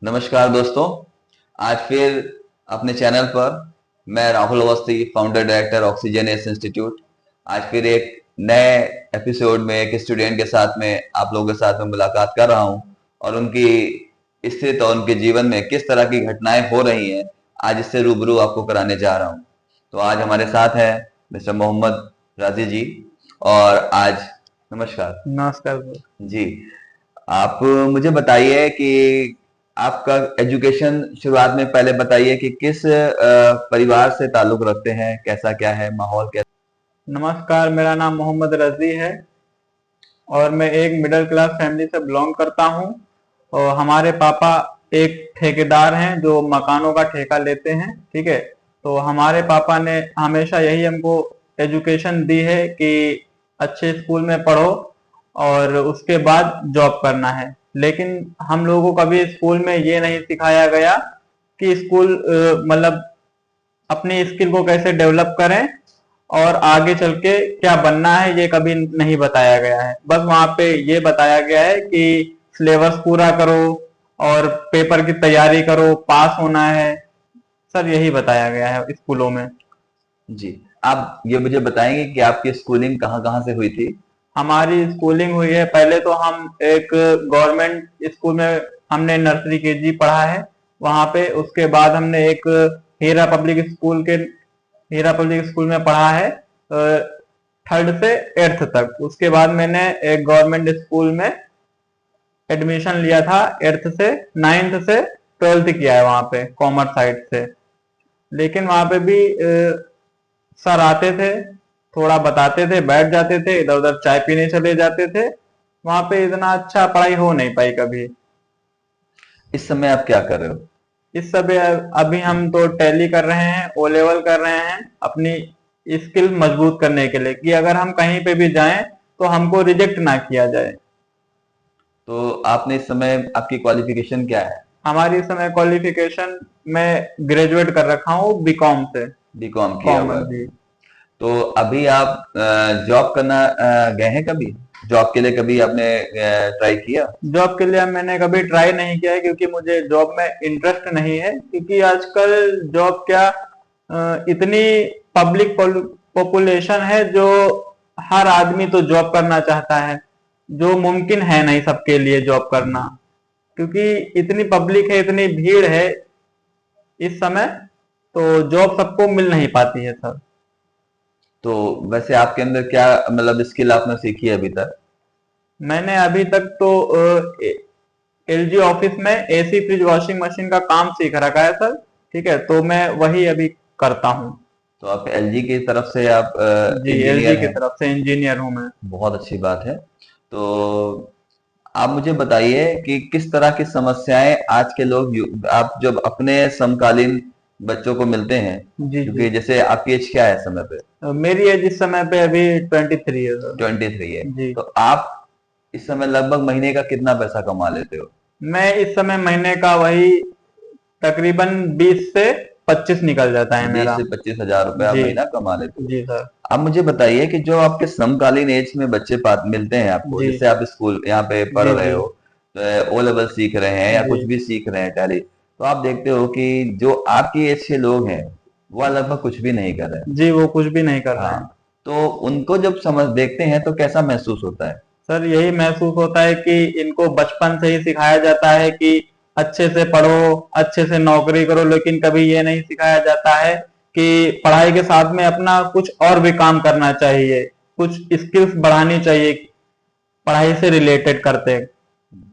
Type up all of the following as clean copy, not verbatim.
नमस्कार दोस्तों। आज फिर अपने चैनल पर मैं Rahul Awasthi, founder director oxygenase institute, आज फिर एक नए एपिसोड में एक स्टूडेंट के साथ में आप लोगों के साथ में मुलाकात कर रहा हूं और उनकी स्थिति और उनके जीवन में किस तरह की घटनाएं हो रही हैं, आज इससे रूबरू आपको कराने जा रहा हूं। तो आज हमारे साथ है मिस्टर मोहम्मद राजी जी। और आज नमस्कार। नमस्कार। जी, आप मुझे बताइए कि आपका एजुकेशन शुरुआत में पहले बताइए कि किस परिवार से ताल्लुक रखते हैं, कैसा क्या है माहौल कैसा। नमस्कार, मेरा नाम मोहम्मद रजी है और मैं एक मिडिल क्लास फैमिली से बिलोंग करता हूं। और हमारे पापा एक ठेकेदार हैं जो मकानों का ठेका लेते हैं। ठीक है, तो हमारे पापा ने हमेशा यही हमको एजुकेशन दी है कि अच्छे स्कूल में पढ़ो और उसके बाद जॉब करना है। लेकिन हम लोगों को कभी स्कूल में ये नहीं सिखाया गया कि स्कूल मतलब अपनी स्किल को कैसे डेवलप करें और आगे चल के क्या बनना है, ये कभी नहीं बताया गया है। बस वहां पे ये बताया गया है कि सिलेबस पूरा करो और पेपर की तैयारी करो, पास होना है। सर, यही बताया गया है स्कूलों में। जी, आप ये मुझे बताएंगे कि आपकी स्कूलिंग कहाँ कहाँ से हुई थी। हमारी स्कूलिंग हुई है, पहले तो हम एक गवर्नमेंट स्कूल में हमने नर्सरी केजी पढ़ा है वहां पे। उसके बाद हमने एक हीरा पब्लिक स्कूल में पढ़ा है 3rd से 8th तक। उसके बाद मैंने एक गवर्नमेंट स्कूल में एडमिशन लिया था, 8th से 9th से 12th किया है वहां पे कॉमर्स साइड से। लेकिन वहां पे भी सर आते थे, थोड़ा बताते थे, बैठ जाते थे, इधर उधर चाय पीने चले जाते थे। वहां पे इतना अच्छा पढ़ाई हो नहीं पाई कभी। इस समय आप क्या कर रहे हो। इस समय अभी हम तो टैली कर रहे हैं, ओ लेवल कर रहे हैं अपनी स्किल मजबूत करने के लिए कि अगर हम कहीं पे भी जाएं तो हमको रिजेक्ट ना किया जाए। तो आपने इस समय आपकी क्वालिफिकेशन क्या है। हमारी इस समय क्वालिफिकेशन मैं ग्रेजुएट कर रखा हूँ बीकॉम से। बीकॉम किया हुआ कॉमर्स है। जी। तो अभी आप जॉब करना गए हैं कभी, जॉब के लिए कभी आपने ट्राई किया। जॉब के लिए मैंने कभी ट्राई नहीं किया है क्योंकि मुझे जॉब में इंटरेस्ट नहीं है। क्योंकि आजकल जॉब क्या इतनी पब्लिक पॉपुलेशन है जो हर आदमी तो जॉब करना चाहता है, जो मुमकिन है नहीं सबके लिए जॉब करना। क्योंकि इतनी पब्लिक है, इतनी भीड़ है इस समय, तो जॉब सबको मिल नहीं पाती है सर। तो वैसे आपके अंदर क्या मतलब स्किल आपने सीखी है अभी तक। मैंने अभी तक तो एलजी ऑफिस में एसी फ्रिज वॉशिंग मशीन का काम सीख रखा है सर। ठीक है, तो मैं वही अभी करता हूँ। तो आप एलजी की तरफ से आप जी, एलजी इंजीनियर की हैं। तरफ से इंजीनियर हूँ मैं। बहुत अच्छी बात है। तो आप मुझे बताइए कि किस तरह की समस्याएं आज के आप जब अपने समकालीन बच्चों को मिलते हैं, जी जी। क्योंकि जैसे आपकी एज क्या है समय पे। मेरी एज इस समय पे अभी 23 है सर। 23 है। जी। तो आप इस समय लगभग महीने का कितना पैसा कमा लेते हो। मैं इस समय महीने का वही तकरीबन 20 से 25 निकल जाता है 20 मेरा। से 25 हजार रुपए आप जी। महीना कमा लेते हो। जी सर। आप मुझे बताइए कि जो आपके समकालीन एज में बच्चे मिलते हैं आपको, जी जैसे आप स्कूल यहाँ पे पढ़ जी। रहे जी हो, ओ लेवल सीख रहे हैं या जी। कुछ भी सीख रहे हैं टैली, तो आप देखते हो कि जो आपकी एज के लोग हैं वो लगभग कुछ भी नहीं कर रहे हैं। जी, वो कुछ भी नहीं कर रहे हाँ, हैं। तो उनको जब समझ देखते हैं तो कैसा महसूस होता है। सर, यही महसूस होता है कि इनको बचपन से ही सिखाया जाता है कि अच्छे से पढ़ो, अच्छे से नौकरी करो, लेकिन कभी ये नहीं सिखाया जाता है कि पढ़ाई के साथ में अपना कुछ और भी काम करना चाहिए, कुछ स्किल्स बढ़ानी चाहिए पढ़ाई से रिलेटेड करते।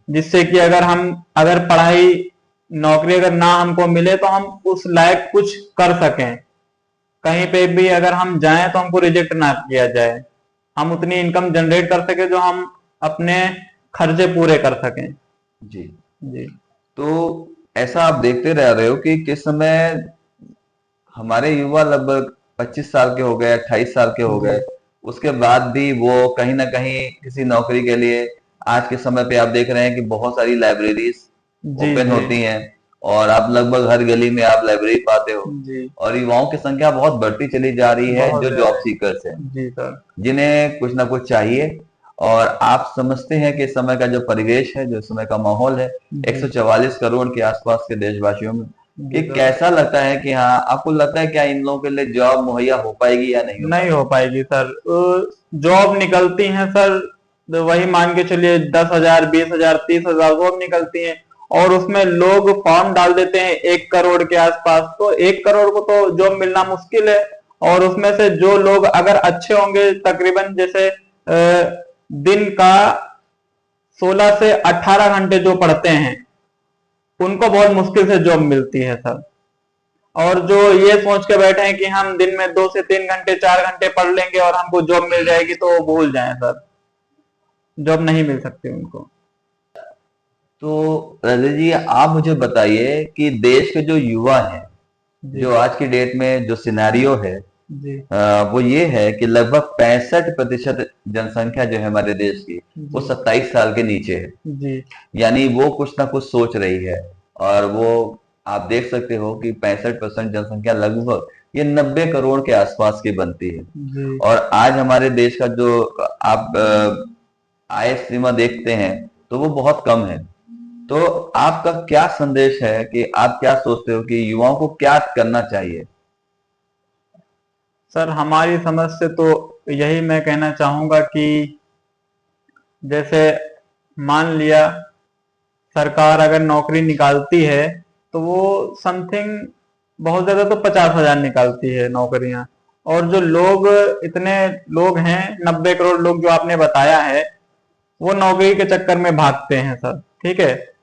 जिससे कि अगर पढ़ाई नौकरी अगर ना हमको मिले तो हम उस लायक कुछ कर सकें, कहीं पे भी अगर हम जाएं तो हमको रिजेक्ट ना किया जाए, हम उतनी इनकम जनरेट कर सके जो हम अपने खर्चे पूरे कर सकें। जी। जी। तो ऐसा आप देखते रह रहे हो कि किस समय हमारे युवा लगभग 25 साल के हो गए, 28 साल के हो जी गए, उसके बाद भी वो कहीं ना कहीं किसी नौकरी के लिए, आज के समय पे आप देख रहे हैं कि बहुत सारी लाइब्रेरीज जी। ओपन जी होती हैं और आप लगभग हर गली में आप लाइब्रेरी पाते हो। जी। और युवाओं की संख्या बहुत बढ़ती चली जा रही है बहुत जो जॉब ज्यादा। सीकर्स हैं, जी सर। जिन्हें कुछ ना कुछ चाहिए और आप समझते हैं कि इस समय का जो परिवेश है, जो इस समय का माहौल है, जी 144 करोड़ के आसपास के देशवासियों में, जी ये सर। कैसा लगता है कि हाँ, आपको लगता है क्या इन लोगों के लिए जॉब मुहैया हो पाएगी या नहीं हो नहीं पाएगी? हो पाएगी सर। जॉब निकलती हैं सर, तो वही मान के चलिए 10,000, 20,000, 30,000 जॉब निकलती हैं, और उसमें लोग फॉर्म डाल देते हैं 1 करोड़ के आसपास, तो 1 करोड़ को तो जॉब मिलना मुश्किल है। और उसमें से जो लोग अगर अच्छे होंगे, तकरीबन जैसे दिन का 16 से 18 घंटे जो पढ़ते हैं, उनको बहुत मुश्किल से जॉब मिलती है सर। और जो ये सोच के बैठे हैं कि हम दिन में 2 से 3 घंटे, 4 घंटे पढ़ लेंगे और हमको जॉब मिल जाएगी, तो वो भूल जाएं सर, जॉब नहीं मिल सकती उनको। तो रजत जी, आप मुझे बताइए कि देश के जो युवा हैं, जी जो आज की डेट में जो सिनेरियो है, जी वो ये है कि लगभग 65% जनसंख्या जो है हमारे देश की, वो जी 27 साल के नीचे है। जी यानी वो कुछ ना कुछ सोच रही है, और वो आप देख सकते हो कि 65% जनसंख्या लगभग ये 90 करोड़ के आसपास की बनती है। जी और आज हमारे देश का जो आप आय सीमा देखते हैं, तो वो बहुत कम है। तो आपका क्या संदेश है कि आप क्या सोचते हो कि युवाओं को क्या करना चाहिए? सर, हमारी समझ से तो यही मैं कहना चाहूंगा कि जैसे मान लिया सरकार अगर नौकरी निकालती है, तो वो समथिंग बहुत ज्यादा तो 50,000 निकालती है नौकरियां। और जो लोग, इतने लोग हैं, 90 करोड़ लोग जो आपने बताया है, वो नौकरी के चक्कर में भागते हैं सर। ठीक है,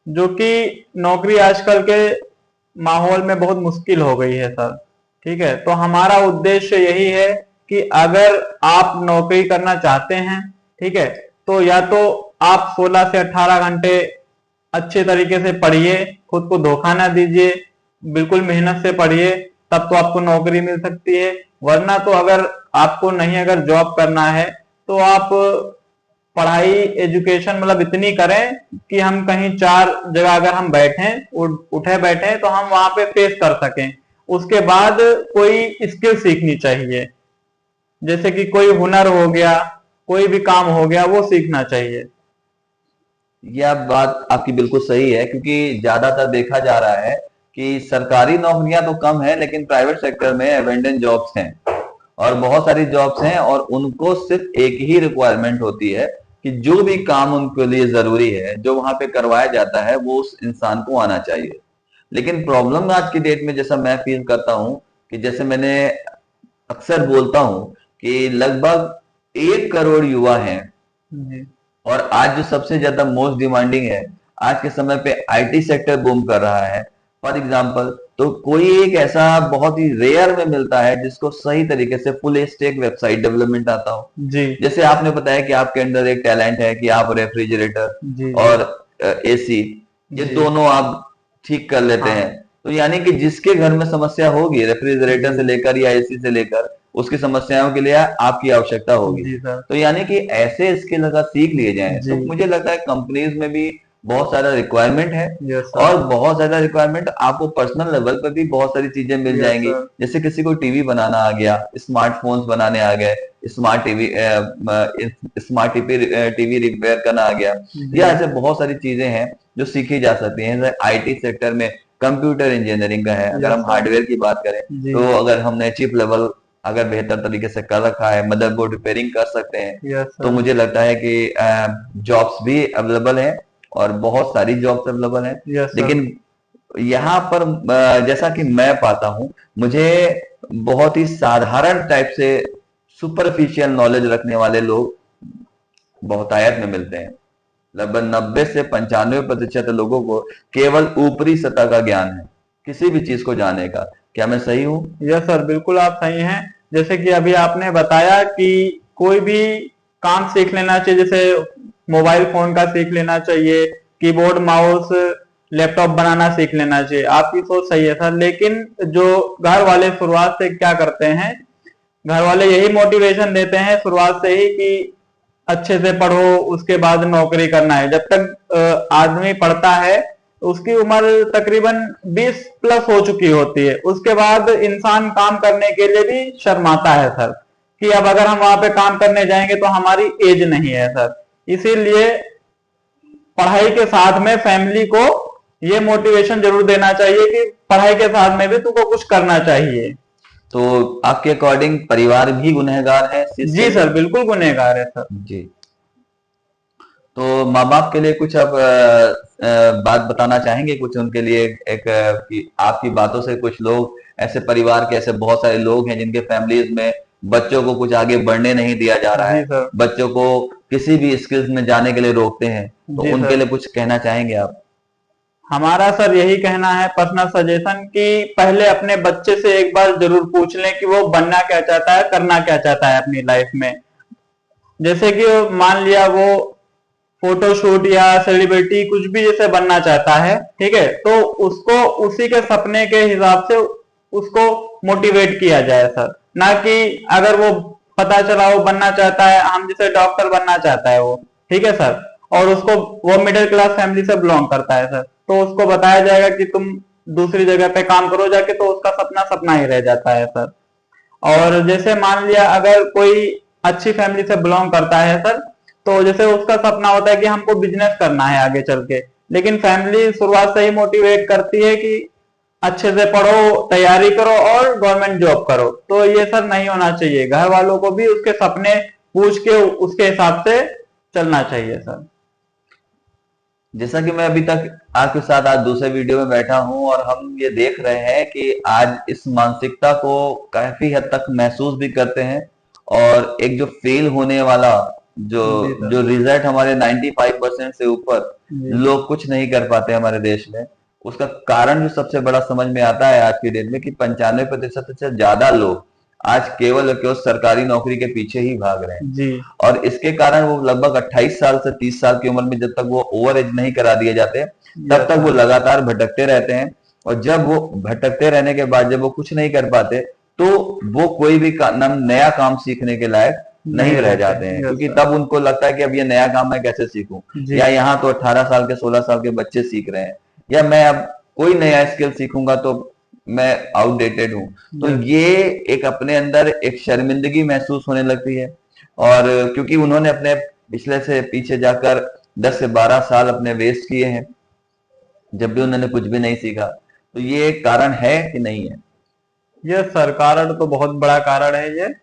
जो कि नौकरी आजकल के माहौल में बहुत मुश्किल हो गई है सर। ठीक है, तो हमारा उद्देश्य यही है कि अगर आप नौकरी करना चाहते हैं, ठीक है, तो या तो आप 16 से 18 घंटे अच्छे तरीके से पढ़िए, खुद को धोखा ना दीजिए, बिल्कुल मेहनत से पढ़िए, तब तो आपको नौकरी मिल सकती है। वरना तो अगर आपको नहीं, अगर जॉब करना है, तो आप पढ़ाई, एजुकेशन मतलब इतनी करें कि हम कहीं 4 जगह अगर हम उठे बैठे, तो हम वहां पे फेस कर सकें। उसके बाद कोई स्किल सीखनी चाहिए, जैसे कि कोई हुनर हो गया, कोई भी काम हो गया, वो सीखना चाहिए। यह बात आपकी बिल्कुल सही है, क्योंकि ज्यादातर देखा जा रहा है कि सरकारी नौकरियां तो कम है, लेकिन प्राइवेट सेक्टर में अबेंडन जॉब्स हैं, और बहुत सारी जॉब्स हैं, और उनको सिर्फ एक ही रिक्वायरमेंट होती है कि जो भी काम उनके लिए जरूरी है, जो वहां पे करवाया जाता है, वो उस इंसान को आना चाहिए। लेकिन प्रॉब्लम आज की डेट में जैसा मैं फील करता हूं, कि जैसे मैंने अक्सर बोलता हूं कि लगभग 1 करोड़ युवा हैं, जी और आज जो सबसे ज्यादा मोस्ट डिमांडिंग है, आज के समय पे आईटी सेक्टर बूम कर रहा है। फॉर एग्जांपल, तो कोई एक ऐसा बहुत ही रेयर में मिलता है जिसको सही तरीके से फुल स्टैक वेबसाइट डेवलपमेंट आता हो। जी जैसे आपने बताया कि आपके अंदर एक टैलेंट है कि आप रेफ्रिजरेटर जी जी और एसी, ये जी दोनों आप ठीक कर लेते हाँ हैं। तो यानी कि जिसके घर में समस्या होगी रेफ्रिजरेटर से जी लेकर या एसी से लेकर, उसकी समस्याओं के लिए आपकी आवश्यकता होगी। जी सर। तो यानी कि ऐसे स्किल अगर सीख लिए जाएं, जी तो मुझे लगता है कंपनीज में भी बहुत सारा रिक्वायरमेंट है, यस सर। और बहुत ज्यादा रिक्वायरमेंट आपको पर्सनल लेवल पर भी बहुत सारी चीजें मिल यस जाएंगी। सर। जैसे किसी को टीवी बनाना आ गया, स्मार्टफोन्स बनाने आ गए, smart TV smart TV TV repair करना आ गया, या जी ऐसे बहुत सारी चीजें हैं जो सीखी जा सकती हैं। जैसे आईटी सेक्टर में कंप्यूटर इंजीनियरिंग का है, अगर यस हम सर। हार्डवेयर की बात करें, जी तो अगर हमने चिप लेवल अगर बेहतर तरीके से कर रखा है, मदरबोर्ड रिपेयरिंग कर सकते हैं, यस तो सर। मुझे लगता है कि जॉब्स भी अवेलेबल हैं, और बहुत सारी जॉब्स अवेलेबल हैं। Yes sir. लेकिन यहाँ पर जैसा कि मैं पाता हूँ, मुझे बहुत ही साधारण टाइप से सुपरफिशियल नॉलेज रखने वाले लोग बहुतायत में मिलते हैं। लगभग 90 से 95% लोगों को केवल ऊपरी सतह का ज्ञान है, किसी भी चीज को जाने का। क्या मैं सही हूँ? यस सर, बिल्कुल आप सही हैं। जैसे कि अभी आपने बताया कि कोई भी काम सीख लेना चाहिए, जैसे मोबाइल फोन का सीख लेना चाहिए, कीबोर्ड, माउस, लैपटॉप बनाना सीख लेना चाहिए। आपकी सोच सही है सर, लेकिन जो घर वाले शुरुआत से क्या करते हैं, घर वाले यही मोटिवेशन देते हैं शुरुआत से ही कि अच्छे से पढ़ो, उसके बाद नौकरी करना है। जब तक आदमी पढ़ता है, उसकी उम्र तकरीबन 20 प्लस हो चुकी होती है, उसके बाद इंसान काम करने के लिए भी शर्माता है सर, कि अब अगर हम वहां पे काम करने जाएंगे तो हमारी एज नहीं है सर। इसीलिए पढ़ाई के साथ में फैमिली को ये मोटिवेशन जरूर देना चाहिए कि पढ़ाई के साथ में भी तुमको कुछ करना चाहिए। तो आपके अकॉर्डिंग परिवार भी गुनहगार है इस चीज जी के? सर, बिल्कुल गुनहगार है सर। जी। तो माँ बाप के लिए कुछ आप बात बताना चाहेंगे कुछ उनके लिए, एक कि आपकी बातों से कुछ लोग ऐसे परिवार के ऐसे बहुत सारे लोग हैं जिनके फैमिलीज में बच्चों को कुछ आगे बढ़ने नहीं दिया जा रहा जी है, सर। बच्चों को किसी भी स्किल्स में जाने के लिए रोकते हैं, तो जी उनके सर, लिए कुछ कहना चाहेंगे आप? हमारा सर यही कहना है, पर्सनल सजेशन, कि पहले अपने बच्चे से एक बार जरूर पूछ लें कि वो बनना क्या चाहता है, करना क्या चाहता है अपनी लाइफ में। जैसे कि मान लिया वो फोटोशूट या सेलिब्रिटी कुछ भी जैसे बनना चाहता है, ठीक है, तो उसको उसी के सपने के हिसाब से उसको मोटिवेट किया जाए सर। ना कि अगर वो पता चला वो बनना चाहता है, हम जैसे डॉक्टर बनना चाहता है वो, ठीक है सर, और उसको वो मिडिल क्लास फैमिली से बिलोंग करता है सर, तो उसको बताया जाएगा कि तुम दूसरी जगह पे काम करो जाके, तो उसका सपना सपना ही रह जाता है सर। और जैसे मान लिया अगर कोई अच्छी फैमिली से बिलोंग करता है सर, तो जैसे उसका सपना होता है कि हमको बिजनेस करना है आगे चल के, लेकिन फैमिली शुरुआत से ही मोटिवेट करती है कि अच्छे से पढ़ो, तैयारी करो और गवर्नमेंट जॉब करो। तो ये सर नहीं होना चाहिए, घर वालों को भी उसके सपने पूछ के उसके हिसाब से चलना चाहिए सर। जैसा कि मैं अभी तक आपके साथ आज दूसरे वीडियो में बैठा हूं और हम ये देख रहे हैं कि आज इस मानसिकता को काफी हद तक महसूस भी करते हैं, और एक जो फेल होने वाला जो जी सर। जो रिजल्ट हमारे 95% से ऊपर जी। लोग कुछ नहीं कर पाते हमारे देश में, उसका कारण जो सबसे बड़ा समझ में आता है आज की डेट में कि 95% से ज्यादा लोग आज केवल और केवल सरकारी नौकरी के पीछे ही भाग रहे हैं। जी। और इसके कारण वो लगभग 28 साल से 30 साल की उम्र में जब तक वो ओवर एज नहीं करा दिए जाते, तब यस तक वो सर। लगातार भटकते रहते हैं। और जब वो भटकते रहने के बाद जब वो कुछ नहीं कर पाते, तो वो कोई भी नया काम सीखने के लायक नहीं नहीं रह रहते। जाते हैं, यस क्योंकि सर। तब उनको लगता है कि अब ये नया काम मैं कैसे सीखूं, जी। या यहाँ तो 18 साल के 16 साल के बच्चे सीख रहे हैं, या मैं अब कोई नया स्किल सीखूंगा तो मैं आउटडेटेड हूँ। तो यस। ये एक अपने अंदर एक शर्मिंदगी महसूस होने लगती है। और क्योंकि उन्होंने अपने पिछले से पीछे जाकर 10 से 12 साल अपने वेस्ट किए हैं, जब भी उन्होंने कुछ भी नहीं सीखा, तो ये एक कारण है कि नहीं है? यस सर, कारण तो बहुत बड़ा कारण है ये।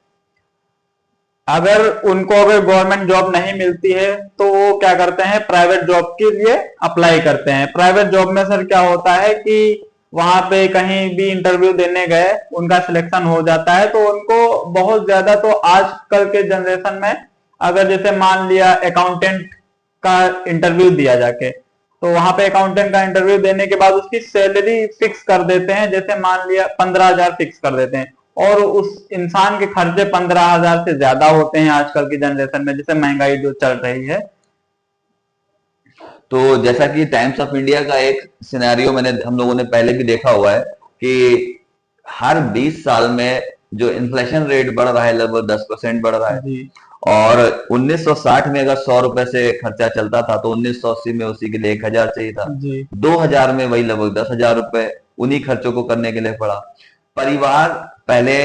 अगर उनको अगर गवर्नमेंट जॉब नहीं मिलती है तो वो क्या करते हैं, प्राइवेट जॉब के लिए अप्लाई करते हैं। प्राइवेट जॉब में सर क्या होता है कि वहां पे कहीं भी इंटरव्यू देने गए, उनका सिलेक्शन हो जाता है, तो उनको बहुत ज्यादा, तो आजकल के जनरेशन में अगर जैसे मान लिया अकाउंटेंट का इंटरव्यू दिया जाके, तो वहां पे अकाउंटेंट का इंटरव्यू देने के बाद उसकी सैलरी फिक्स कर देते हैं, जैसे मान लिया 15,000 फिक्स कर देते हैं, और उस इंसान के खर्चे 15,000 से ज्यादा होते हैं आजकल की जनरेशन में, जैसे महंगाई जो चल रही है। तो जैसा कि टाइम्स ऑफ इंडिया का एक सिनेरियो हम लोगों ने पहले भी देखा हुआ है कि हर 20 साल में जो इन्फ्लेशन रेट बढ़ रहा है लगभग 10% बढ़ रहा है। जी। और 1960 में अगर 100 रुपए से खर्चा चलता था, तो 1980 में उसी के लिए 1,000 चाहिए था। जी। 2000 में वही लगभग 10,000 रुपए उन्हीं खर्चों को करने के लिए पड़ा। परिवार पहले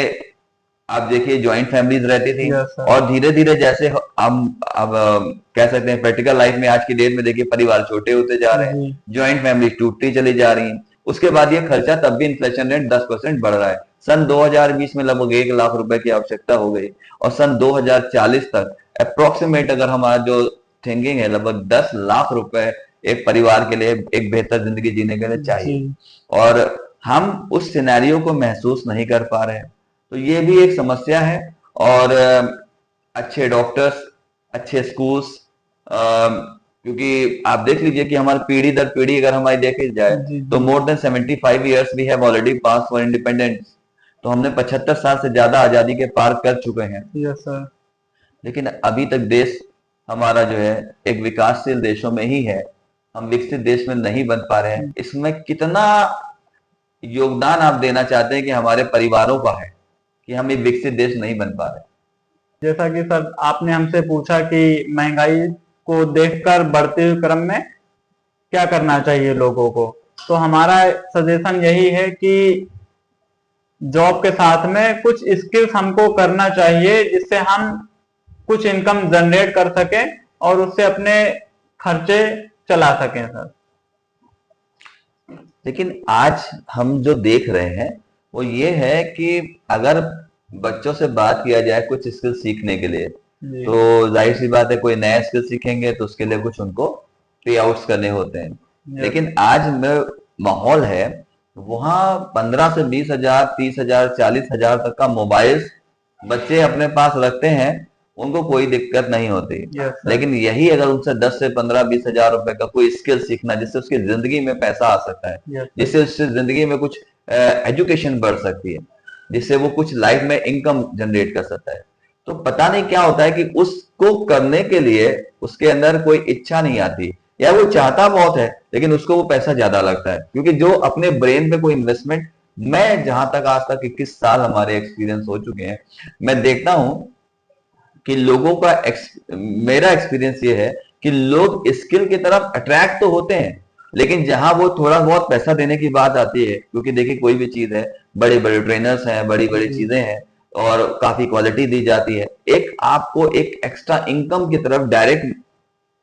आप देखिए ज्वाइंट फैमिलीज रहती थी, यस सर। और धीरे धीरे जैसे हम अब कह सकते हैं प्रैक्टिकल लाइफ में आज की डेट में देखिए परिवार छोटे होते जा रहे हैं, जी। ज्वाइंट फैमिली टूटती चली जा रही हैं। उसके बाद ये खर्चा, तब भी इन्फ्लेशन रेट 10% बढ़ रहा है। सन 2020 में लगभग 1 लाख रुपए की आवश्यकता हो गई, और सन 2040 तक अप्रोक्सीमेट अगर हमारा जो थिंकिंग है, लगभग 10 लाख रुपए एक परिवार के लिए एक बेहतर जिंदगी जीने के लिए जी। चाहिए। और हम उस सिनेरियो को महसूस नहीं कर पा रहे हैं, तो ये भी एक समस्या है। और अच्छे डॉक्टर्स, अच्छे स्कूल्स, क्योंकि आप देख लीजिए कि हमारी पीढ़ी दर पीढ़ी अगर हमारी देखी जाए, जी। तो जी। More than 75 years we have already pass for independence. तो हमने 75 साल से ज्यादा आजादी के पार कर चुके हैं, यस सर। लेकिन अभी तक देश हमारा जो है एक विकासशील देशों में ही है, हम विकसित देश में नहीं बन पा रहे हैं। इसमें कितना योगदान आप देना चाहते हैं कि हमारे परिवारों का है कि हम एक विकसित देश नहीं बन पा रहे? जैसा कि सर आपने हमसे पूछा कि महंगाई को देखकर बढ़ते हुए क्रम में क्या करना चाहिए लोगों को, तो हमारा सजेशन यही है कि जॉब के साथ में कुछ स्किल्स हमको करना चाहिए जिससे हम कुछ इनकम जनरेट कर सकें और उससे अपने खर्चे चला सकें सर। लेकिन आज हम जो देख रहे हैं वो ये है कि अगर बच्चों से बात किया जाए कुछ स्किल सीखने के लिए, जी तो जाहिर सी बात है कोई नया स्किल सीखेंगे तो उसके लिए कुछ उनको पे आउट्स करने होते हैं। यस लेकिन आज में माहौल है वहां 15 से 20 हजार, 30 हजार, 40 हजार तक का मोबाइल बच्चे अपने पास रखते हैं, उनको कोई दिक्कत नहीं होती। Yes sir. लेकिन यही अगर उनसे 10 से 15, 20 हजार रुपए का कोई स्किल सीखना जिससे उसकी जिंदगी में पैसा आ सकता है, यस सर। जिससे उससे जिंदगी में कुछ एजुकेशन बढ़ सकती है, जिससे वो कुछ लाइफ में इनकम जनरेट कर सकता है, तो पता नहीं क्या होता है कि उसको करने के लिए उसके अंदर कोई इच्छा नहीं आती, या वो चाहता बहुत है लेकिन उसको वो पैसा ज्यादा लगता है, क्योंकि जो अपने ब्रेन पे कोई इन्वेस्टमेंट, मैं जहां तक आज तक 21 साल हमारे एक्सपीरियंस हो चुके हैं, मैं देखता हूं कि लोगों का मेरा एक्सपीरियंस ये है कि लोग स्किल की तरफ अट्रैक्ट तो होते हैं, लेकिन जहां वो थोड़ा बहुत पैसा देने की बात आती है, क्योंकि देखिए कोई भी चीज है, बड़े बड़े ट्रेनर्स हैं, बड़ी बड़ी जी चीजें हैं और काफी क्वालिटी दी जाती है, एक आपको एक एक्स्ट्रा इनकम की तरफ डायरेक्ट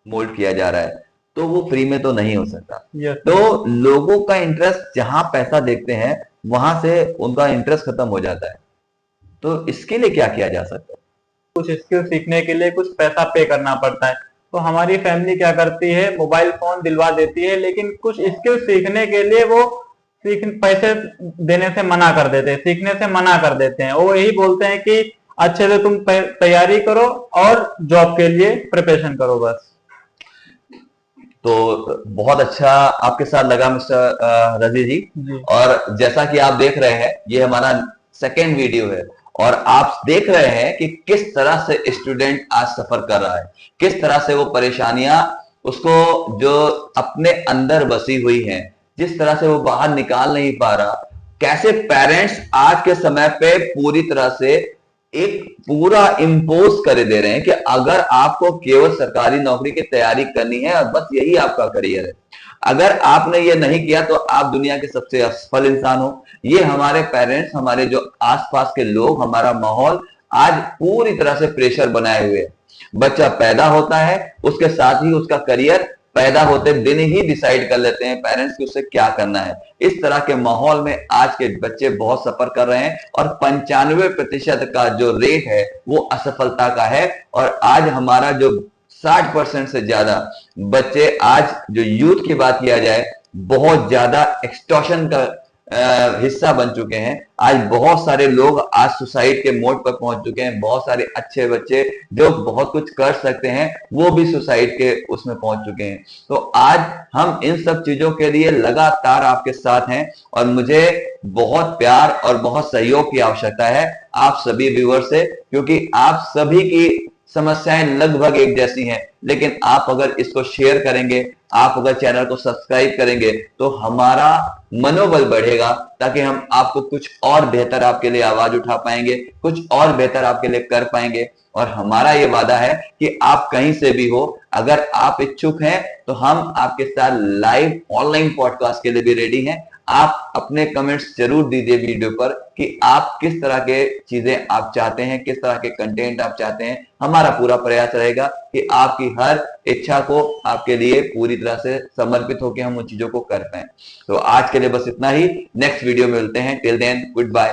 मोल्ड किया जा रहा है, तो वो फ्री में तो नहीं हो सकता। यस तो सर। लोगों का इंटरेस्ट जहां पैसा देखते हैं वहां से उनका इंटरेस्ट खत्म हो जाता है। तो इसके लिए क्या किया जा सकता है? कुछ स्किल सीखने के लिए कुछ पैसा पे करना पड़ता है, तो हमारी फैमिली क्या करती है, मोबाइल फोन दिलवा देती है, लेकिन कुछ स्किल सीखने के लिए वो पैसे देने से मना कर देते हैं, सीखने से मना कर देते हैं। वो यही बोलते हैं कि अच्छे से तुम तैयारी करो और जॉब के लिए प्रिपरेशन करो बस। तो बहुत अच्छा आपके साथ लगा मिस्टर रजी जी। जी और जैसा कि आप देख रहे हैं ये हमारा सेकेंड वीडियो है, और आप देख रहे हैं कि किस तरह से स्टूडेंट आज सफर कर रहा है, किस तरह से वो परेशानियां उसको जो अपने अंदर बसी हुई हैं, जिस तरह से वो बाहर निकाल नहीं पा रहा, कैसे पेरेंट्स आज के समय पे पूरी तरह से एक पूरा इम्पोज कर दे रहे हैं कि अगर आपको केवल सरकारी नौकरी की तैयारी करनी है और बस यही आपका करियर है, अगर आपने ये नहीं किया तो आप दुनिया के सबसे असफल इंसान हो। ये हमारे पेरेंट्स, हमारे जो आसपास के लोग, हमारा माहौल आज पूरी तरह से प्रेशर बनाए हुए है। बच्चा पैदा होता है, उसके साथ ही उसका करियर पैदा होते दिन ही डिसाइड कर लेते हैं पेरेंट्स कि उसे क्या करना है। इस तरह के माहौल में आज के बच्चे बहुत सफर कर रहे हैं, और 95% का जो रेट है वो असफलता का है। और आज हमारा जो 60% से ज्यादा बच्चे, आज जो यूथ की बात किया जाए, बहुत ज्यादा एक्सटॉर्शन का हिस्सा बन चुके हैं। आज बहुत सारे लोग आज सुसाइड के मोड पर पहुंच चुके हैं, बहुत सारे अच्छे बच्चे जो बहुत कुछ कर सकते हैं वो भी सुसाइड के उसमें पहुंच चुके हैं। तो आज हम इन सब चीजों के लिए लगातार आपके साथ हैं, और मुझे बहुत प्यार और बहुत सहयोग की आवश्यकता है आप सभी व्यूअर से, क्योंकि आप सभी की समस्याएं लगभग एक जैसी हैं, लेकिन आप अगर इसको शेयर करेंगे, आप अगर चैनल को सब्सक्राइब करेंगे, तो हमारा मनोबल बढ़ेगा, ताकि हम आपको कुछ और बेहतर आपके लिए आवाज उठा पाएंगे, कुछ और बेहतर आपके लिए कर पाएंगे। और हमारा ये वादा है कि आप कहीं से भी हो, अगर आप इच्छुक हैं तो हम आपके साथ लाइव ऑनलाइन पॉडकास्ट के लिए भी रेडी हैं। आप अपने कमेंट्स जरूर दीजिए वीडियो पर कि आप किस तरह के चीजें आप चाहते हैं, किस तरह के कंटेंट आप चाहते हैं। हमारा पूरा प्रयास रहेगा कि आपकी हर इच्छा को आपके लिए पूरी तरह से समर्पित होकर हम उन चीजों को कर पाए। तो आज के लिए बस इतना ही, नेक्स्ट वीडियो में मिलते हैं। Till then, good bye.